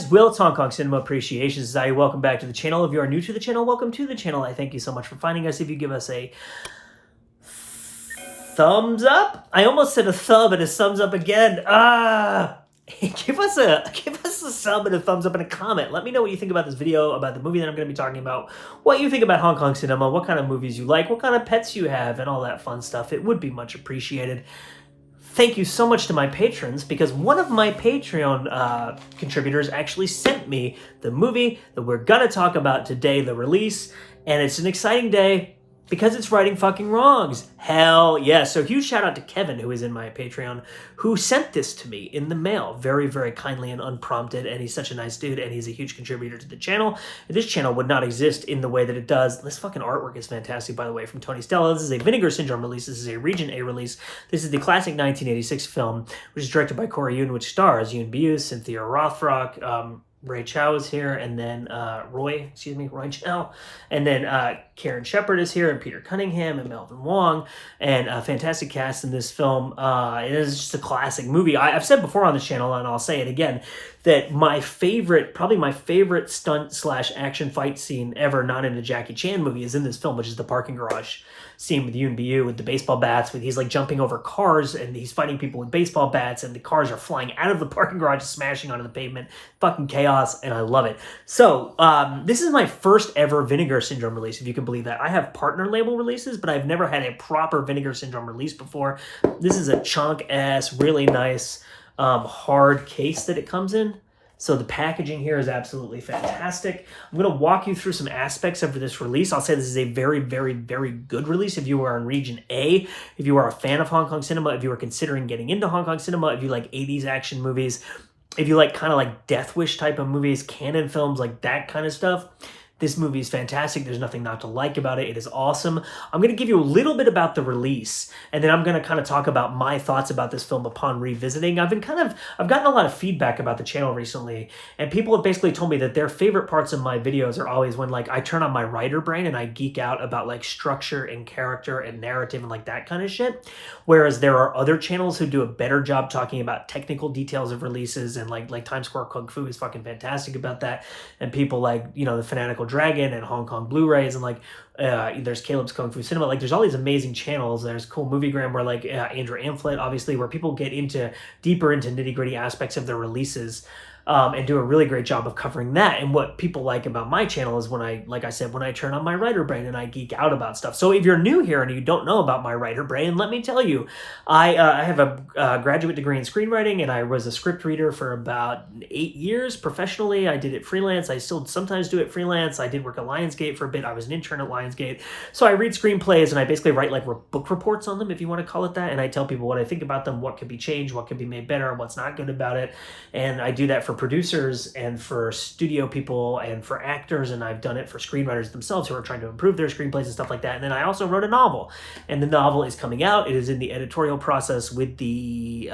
Will. It's Hong Kong Cinema Appreciation Society. Welcome back to the channel. If you are new to the channel, welcome to the channel. I thank you so much for finding us. If you give us a thumbs up, I almost said a thumb and a thumbs up again. Give us a sub and a thumbs up and a comment. Let me know what you think about this video, about the movie that I'm going to be talking about, what you think about Hong Kong cinema, what kind of movies you like, what kind of pets you have, and all that fun stuff. It would be much appreciated. Thank you so much to my patrons, because one of my Patreon contributors actually sent me the movie that we're going to talk about today, the release, and it's an exciting day because it's Righting Fucking Wrongs. Hell yeah. So huge shout out to Kevin, who is in my Patreon, who sent this to me in the mail very, very kindly and unprompted, and he's such a nice dude, and he's a huge contributor to the channel. This channel would not exist in the way that it does. This fucking artwork is fantastic, by the way, from Tony Stella. This is a Vinegar Syndrome release. This is a Region A release. This is the classic 1986 film, which is directed by Corey Yuen, which stars Yoon Biu, Cynthia Rothrock, Ray Chow is here, and then Roy Chow, and then Karen Shepard is here, and Peter Cunningham, and Melvin Wong, and a fantastic cast in this film. It is just a classic movie. I've said before on the channel, and I'll say it again, that probably my favorite stunt / action fight scene ever, not in a Jackie Chan movie, is in this film, which is the parking garage scene with Yoon Biu with the baseball bats, he's like jumping over cars and he's fighting people with baseball bats, and the cars are flying out of the parking garage, smashing onto the pavement. Fucking chaos, and I love it. So this is my first ever Vinegar Syndrome release, if you can believe that. I have partner label releases, but I've never had a proper Vinegar Syndrome release before. This is a chunk ass, really nice hard case that it comes in. So the packaging here is absolutely fantastic. I'm going to walk you through some aspects of this release. I'll say this is a very, very, very good release if you are in Region A, if you are a fan of Hong Kong cinema, if you are considering getting into Hong Kong cinema, if you like 80s action movies, if you like kind of like Death Wish type of movies, canon films, like that kind of stuff. This movie is fantastic. There's nothing not to like about it. It is awesome. I'm going to give you a little bit about the release, and then I'm going to kind of talk about my thoughts about this film upon revisiting. I've gotten a lot of feedback about the channel recently, and people have basically told me that their favorite parts of my videos are always when like I turn on my writer brain and I geek out about like structure and character and narrative and like that kind of shit. Whereas there are other channels who do a better job talking about technical details of releases, and like Times Square Kung Fu is fucking fantastic about that. And people like, you know, the Fanatical Dragon and Hong Kong Blu-rays, and like there's Caleb's Kung Fu Cinema. Like there's all these amazing channels. There's Cool Moviegram, where like Andrew Amphlett, obviously, where people get deeper into nitty-gritty aspects of their releases. And do a really great job of covering that. And what people like about my channel is when I turn on my writer brain and I geek out about stuff. So if you're new here and you don't know about my writer brain, let me tell you, I have a graduate degree in screenwriting, and I was a script reader for about 8 years professionally. I did it freelance. I still sometimes do it freelance. I did work at Lionsgate for a bit. I was an intern at Lionsgate. So I read screenplays and I basically write like book reports on them, if you want to call it that. And I tell people what I think about them, what could be changed, what could be made better, what's not good about it. And I do that for producers and for studio people and for actors, and I've done it for screenwriters themselves who are trying to improve their screenplays and stuff like that. And then I also wrote a novel, and the novel is coming out. It is in the editorial process with the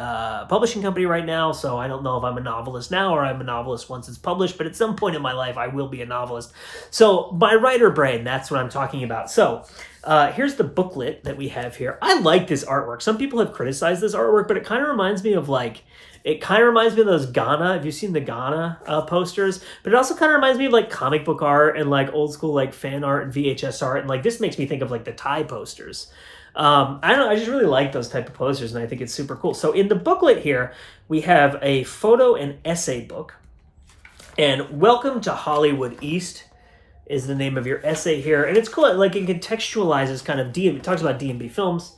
publishing company right now, so I don't know if I'm a novelist now or I'm a novelist once it's published, but at some point in my life I will be a novelist. So my writer brain, that's what I'm talking about. So here's the booklet that we have here. I like this artwork. Some people have criticized this artwork, but it kind of reminds me of those Ghana. Have you seen the Ghana posters? But it also kind of reminds me of like comic book art and like old school like fan art and VHS art. And like this makes me think of like the Thai posters. I don't know. I just really like those type of posters, and I think it's super cool. So in the booklet here, we have a photo and essay book. And Welcome to Hollywood East is the name of your essay here. And it's cool. Like it contextualizes kind of it talks about D&B films,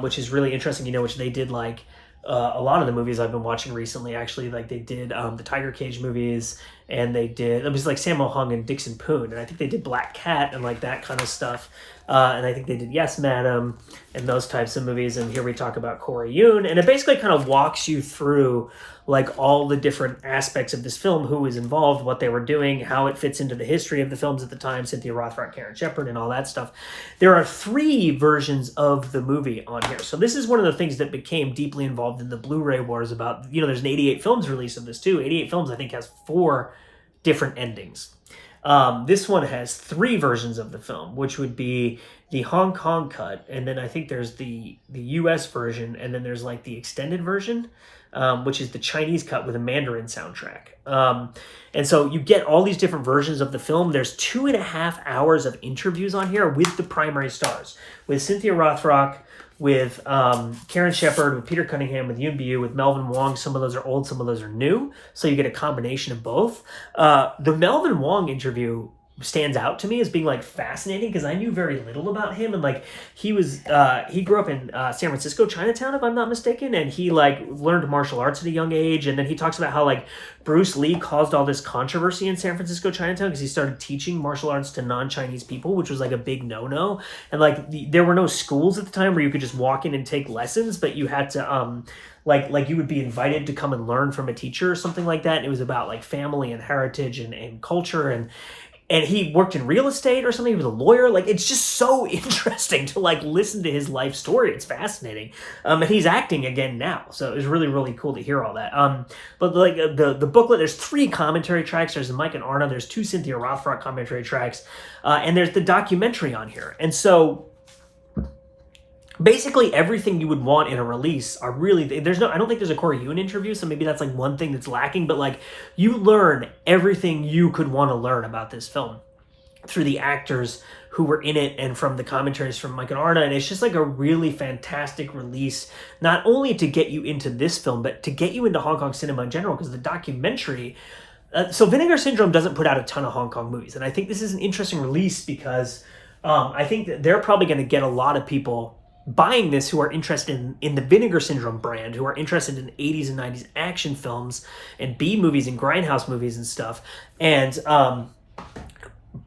which is really interesting, which they did like a lot of the movies I've been watching recently, actually. Like they did the Tiger Cage movies, and it was like Sammo Hung and Dixon Poon, and I think they did Black Cat and like that kind of stuff. And I think they did Yes, Madam, and those types of movies. And here we talk about Corey Yuen, and it basically kind of walks you through like all the different aspects of this film, who was involved, what they were doing, how it fits into the history of the films at the time, Cynthia Rothrock, Karen Shepard, and all that stuff. There are 3 versions of the movie on here. So this is one of the things that became deeply involved in the Blu-ray wars about, there's an 88 films release of this too. 88 films, I think, has 4 different endings. This one has 3 versions of the film, which would be the Hong Kong cut, and then I think there's the US version, and then there's like the extended version. which is the Chinese cut with a Mandarin soundtrack. And so you get all these different versions of the film. There's 2.5 hours of interviews on here with the primary stars, with Cynthia Rothrock, with Karen Shepard, with Peter Cunningham, with Yoon Biu, with Melvin Wong. Some of those are old, some of those are new. So you get a combination of both. The Melvin Wong interview stands out to me as being like fascinating because I knew very little about him, and like he grew up in San Francisco, Chinatown, if I'm not mistaken, and he like learned martial arts at a young age. And then he talks about how like Bruce Lee caused all this controversy in San Francisco, Chinatown, because he started teaching martial arts to non-Chinese people, which was like a big no-no. And like there were no schools at the time where you could just walk in and take lessons, but you had to like you would be invited to come and learn from a teacher or something like that. And it was about like family and heritage and culture, and he worked in real estate or something. He was a lawyer. Like, it's just so interesting to like listen to his life story. It's fascinating. And he's acting again now. So it was really, really cool to hear all that. But like the booklet, there's 3 commentary tracks. There's the Mike and Arna. There's 2 Cynthia Rothrock commentary tracks. And there's the documentary on here. And so basically everything you would want in a release are really, I don't think there's a Corey Yuen interview, so maybe that's like one thing that's lacking, but like you learn everything you could want to learn about this film through the actors who were in it and from the commentaries from Mike and Arna. And it's just like a really fantastic release, not only to get you into this film, but to get you into Hong Kong cinema in general, because the documentary, so Vinegar Syndrome doesn't put out a ton of Hong Kong movies. And I think this is an interesting release because I think that they're probably going to get a lot of people buying this who are interested in the Vinegar Syndrome brand, who are interested in 80s and 90s action films and B movies and grindhouse movies and stuff. And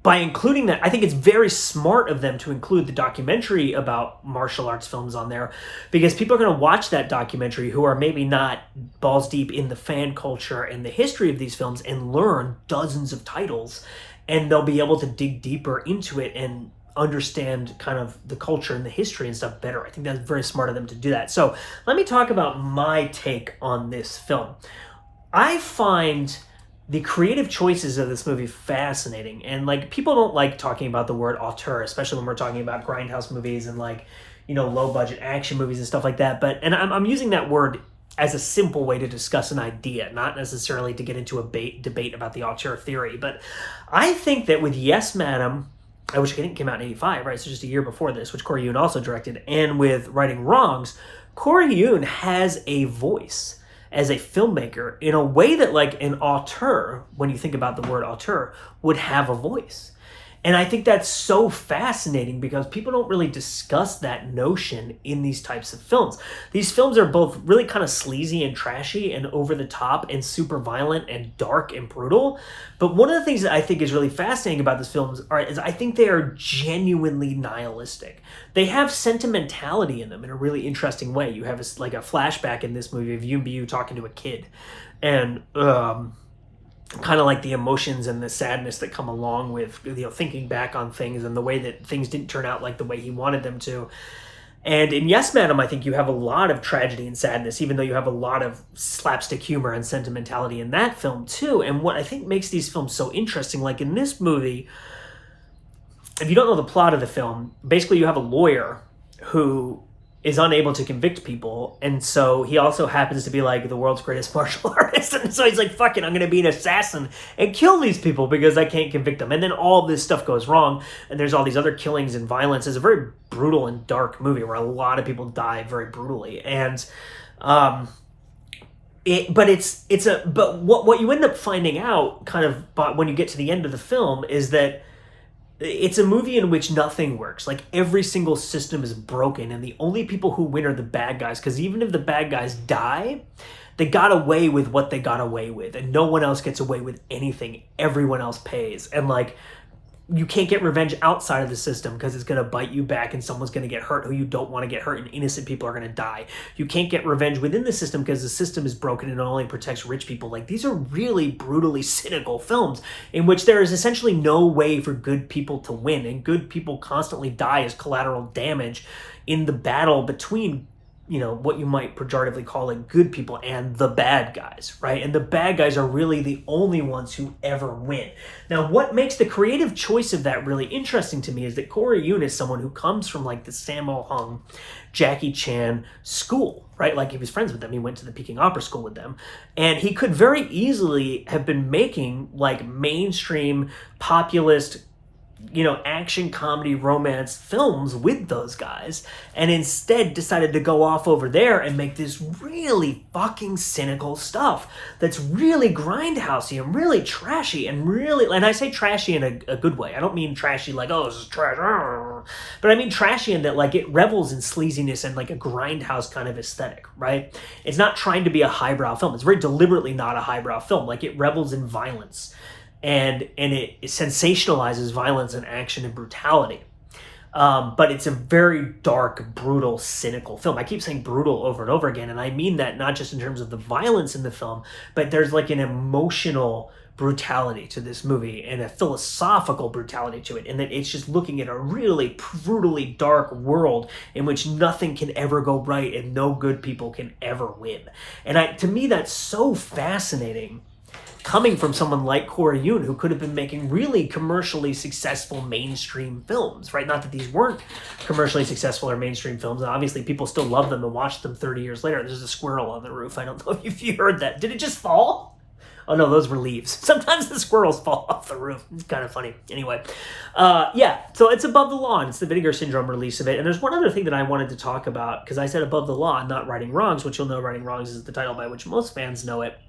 by including that, I think it's very smart of them to include the documentary about martial arts films on there, because people are going to watch that documentary who are maybe not balls deep in the fan culture and the history of these films and learn dozens of titles, and they'll be able to dig deeper into it and understand kind of the culture and the history and stuff better. I think that's very smart of them to do that. So let me talk about my take on this film. I find the creative choices of this movie fascinating, and like people don't like talking about the word auteur, especially when we're talking about grindhouse movies and like, you know, low budget action movies and stuff like that. But I'm using that word as a simple way to discuss an idea, not necessarily to get into a debate about the auteur theory. But I think that with Yes Madam, which I think came out in 85, right? So just a year before this, which Corey Yuen also directed, and with Righting Wrongs, Corey Yuen has a voice as a filmmaker in a way that like an auteur, when you think about the word auteur, would have a voice. And I think that's so fascinating because people don't really discuss that notion in these types of films. These films are both really kind of sleazy and trashy and over the top and super violent and dark and brutal. But one of the things that I think is really fascinating about these films is I think they are genuinely nihilistic. They have sentimentality in them in a really interesting way. You have like a flashback in this movie of Yoon Biu talking to a kid, and kind of like the emotions and the sadness that come along with, you know, thinking back on things and the way that things didn't turn out like the way he wanted them to. And in Yes Madam, I think you have a lot of tragedy and sadness, even though you have a lot of slapstick humor and sentimentality in that film too. And what I think makes these films so interesting, like in this movie, if you don't know the plot of the film, basically you have a lawyer who is unable to convict people, and so he also happens to be like the world's greatest martial artist, and so he's like, fuck it, I'm gonna be an assassin and kill these people because I can't convict them. And then all this stuff goes wrong, and there's all these other killings and violence. It's a very brutal and dark movie where a lot of people die very brutally. And but what you end up finding out kind of when you get to the end of the film is that it's a movie in which nothing works. Like every single system is broken, and the only people who win are the bad guys, because even if the bad guys die, they got away with what they got away with, and no one else gets away with anything. Everyone else pays. And like, you can't get revenge outside of the system because it's going to bite you back and someone's going to get hurt who you don't want to get hurt, and innocent people are going to die. You can't get revenge within the system because the system is broken and it only protects rich people. Like, these are really brutally cynical films in which there is essentially no way for good people to win, and good people constantly die as collateral damage in the battle between you know, what you might pejoratively call like good people and the bad guys, right? And the bad guys are really the only ones who ever win. Now, what makes the creative choice of that really interesting to me is that Corey Yuen is someone who comes from like the Sammo Hung, Jackie Chan school, right? Like he was friends with them. He went to the Peking Opera School with them. And he could very easily have been making like mainstream populist, you know, action, comedy, romance films with those guys, and instead decided to go off over there and make this really fucking cynical stuff that's really grindhousey and really trashy and really, and I say trashy in a good way. I don't mean trashy like, oh, this is trash, but I mean trashy in that like it revels in sleaziness and like a grindhouse kind of aesthetic, right? It's not trying to be a highbrow film. It's very deliberately not a highbrow film. Like it revels in violence. And it sensationalizes violence and action and brutality. But it's a very dark, brutal, cynical film. I keep saying brutal over and over again, and I mean that not just in terms of the violence in the film, but there's like an emotional brutality to this movie and a philosophical brutality to it, and that it's just looking at a really brutally dark world in which nothing can ever go right and no good people can ever win. And to me, that's so fascinating, coming from someone like Corey Yuen, who could have been making really commercially successful mainstream films, right? Not that these weren't commercially successful or mainstream films, and obviously people still love them and watch them 30 years later. There's a squirrel on the roof. I don't know if you heard that. Did it just fall? Oh no, those were leaves. Sometimes the squirrels fall off the roof. It's kind of funny. Anyway, yeah, so it's Above the Law, and it's the Vinegar Syndrome release of it. And there's one other thing that I wanted to talk about, because I said Above the Law and not Righting Wrongs, which you'll know Righting Wrongs is the title by which most fans know it.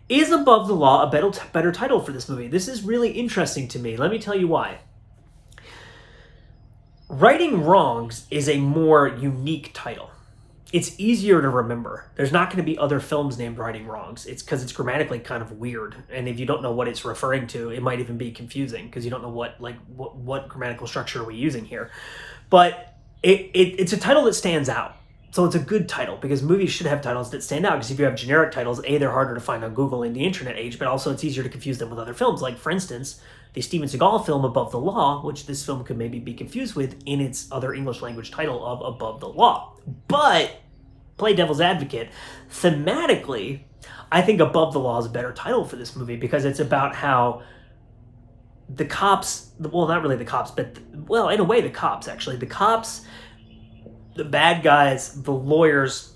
Is Above the Law a better title for this movie? This is really interesting to me. Let me tell you why. Righting Wrongs is a more unique title. It's easier to remember. There's not going to be other films named Righting Wrongs. It's because it's grammatically kind of weird. And if you don't know what it's referring to, it might even be confusing because you don't know what grammatical structure are we using here. But it's a title that stands out. So it's a good title because movies should have titles that stand out, because if you have generic titles, A, they're harder to find on Google in the internet age, but also it's easier to confuse them with other films. Like, for instance, the Steven Seagal film Above the Law, which this film could maybe be confused with in its other English language title of Above the Law. But, play devil's advocate, thematically, I think Above the Law is a better title for this movie because it's about how the cops, well, not really the cops, but, well, in a way the cops, actually. The cops, the bad guys, the lawyers,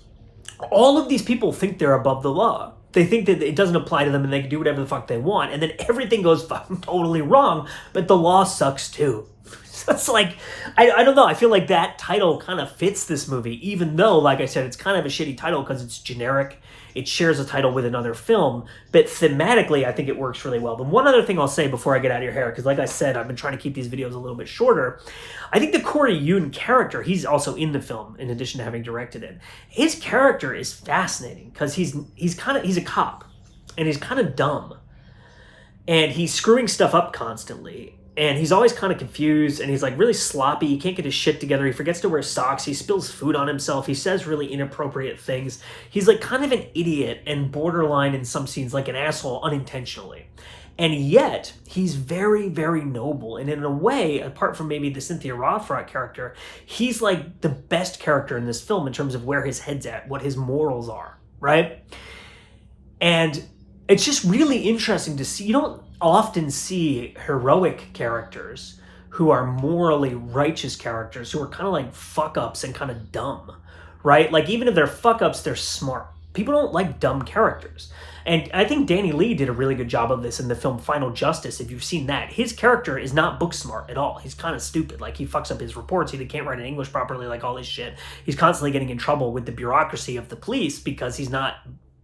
all of these people think they're above the law. They think that it doesn't apply to them and they can do whatever the fuck they want. And then everything goes fucking totally wrong, but the law sucks too. So it's like, I don't know. I feel like that title kind of fits this movie, even though, like I said, it's kind of a shitty title because it's generic. It shares a title with another film, but thematically, I think it works really well. But one other thing I'll say before I get out of your hair, because like I said, I've been trying to keep these videos a little bit shorter. I think the Corey Yuen character, he's also in the film, in addition to having directed it. His character is fascinating because he's a cop, and he's kind of dumb, and he's screwing stuff up constantly. And he's always kind of confused, and he's like really sloppy. He can't get his shit together. He forgets to wear socks. He spills food on himself. He says really inappropriate things. He's like kind of an idiot and borderline in some scenes, like an asshole unintentionally. And yet, he's very, very noble. And in a way, apart from maybe the Cynthia Rothrock character, he's like the best character in this film in terms of where his head's at, what his morals are, right? And it's just really interesting to see. You don't often see heroic characters who are morally righteous characters who are kind of like fuck-ups and kind of dumb, right? Like, even if they're fuck-ups, they're smart. People don't like dumb characters. And I think Danny Lee did a really good job of this in the film Final Justice, if you've seen that. His character is not book smart at all. He's kind of stupid. Like, he fucks up his reports. He can't write in English properly, like all this shit. He's constantly getting in trouble with the bureaucracy of the police because he's not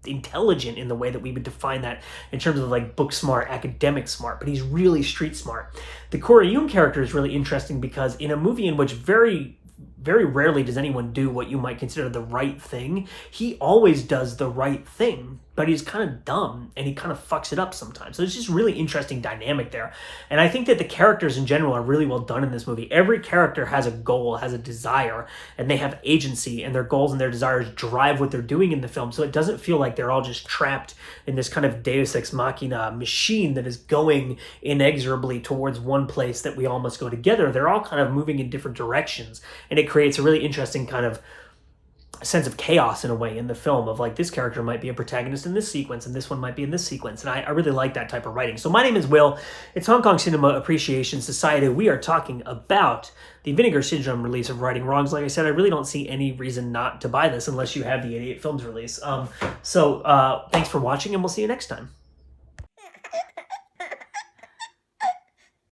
intelligent in the way that we would define that in terms of like book smart, academic smart, but he's really street smart. The Corey Yuen character is really interesting because in a movie in which very, very rarely does anyone do what you might consider the right thing, he always does the right thing, but he's kind of dumb and he kind of fucks it up sometimes. So it's just really interesting dynamic there. And I think that the characters in general are really well done in this movie. Every character has a goal, has a desire, and they have agency, and their goals and their desires drive what they're doing in the film. So it doesn't feel like they're all just trapped in this kind of Deus Ex Machina machine that is going inexorably towards one place that we all must go together. They're all kind of moving in different directions, and it creates a really interesting kind of sense of chaos in a way in the film of like this character might be a protagonist in this sequence and this one might be in this sequence, and I really like that type of writing. So my name is Will. It's Hong Kong Cinema Appreciation Society. We are talking about the Vinegar Syndrome release of Righting Wrongs. Like I said, I really don't see any reason not to buy this unless you have the 88 Films release. So thanks for watching, and we'll see you next time.